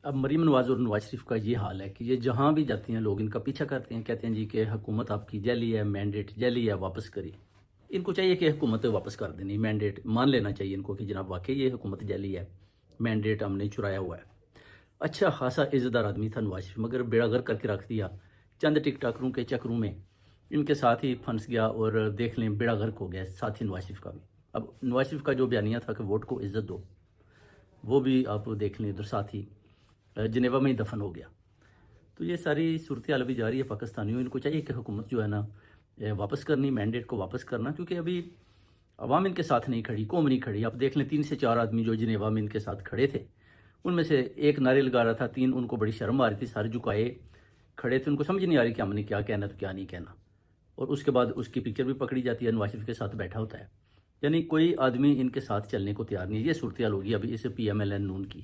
اب مریم نواز اور نواز شریف کا یہ حال ہے کہ یہ جہاں بھی جاتی ہیں لوگ ان کا پیچھا کرتے ہیں، کہتے ہیں جی کہ حکومت آپ کی جعلی ہے، مینڈیٹ جعلی ہے، واپس کریے۔ ان کو چاہیے کہ حکومت واپس کر دینی، مینڈیٹ مان لینا چاہیے ان کو کہ جناب واقعی یہ حکومت جعلی ہے، مینڈیٹ ہم نے چرایا ہوا ہے۔ اچھا خاصا عزتدار آدمی تھا نواز شریف، مگر بیڑا غرق کر کے رکھ دیا چند ٹک ٹاکروں کے چکروں میں، ان کے ساتھ ہی پھنس گیا اور دیکھ لیں بیڑا غرق ہو گیا ساتھ ہی نواز شریف کا بھی۔ اب نواز شریف کا جو بیانیہ تھا کہ ووٹ کو عزت دو، وہ بھی آپ دیکھ لیں ادھر ساتھ ہی جنیوا میں ہی دفن ہو گیا۔ تو یہ ساری صورتحال ابھی جاری ہے پاکستانیوں، ان کو چاہیے کہ حکومت جو ہے نا واپس کرنی، مینڈیٹ کو واپس کرنا، کیونکہ ابھی عوام ان کے ساتھ نہیں کھڑی، قوم نہیں کھڑی۔ آپ دیکھ لیں 3 سے 4 آدمی جو جنیوا میں ان کے ساتھ کھڑے تھے، ان میں سے ایک نعرے لگا رہا تھا، 3 ان کو بڑی شرم آ رہی تھی، سارے جھکائے کھڑے تھے، ان کو سمجھ نہیں آ رہی کہ ہم نے کیا کہنا تو کیا نہیں کہنا۔ اور اس کے بعد اس کی پکچر بھی پکڑی جاتی ہے، نواز شریف کے ساتھ بیٹھا ہوتا ہے، یعنی کوئی آدمی ان کے ساتھ چلنے کو تیار نہیں ہے۔ یہ صورتحال ہوگی ابھی اس پی ایم ایل این نون کی۔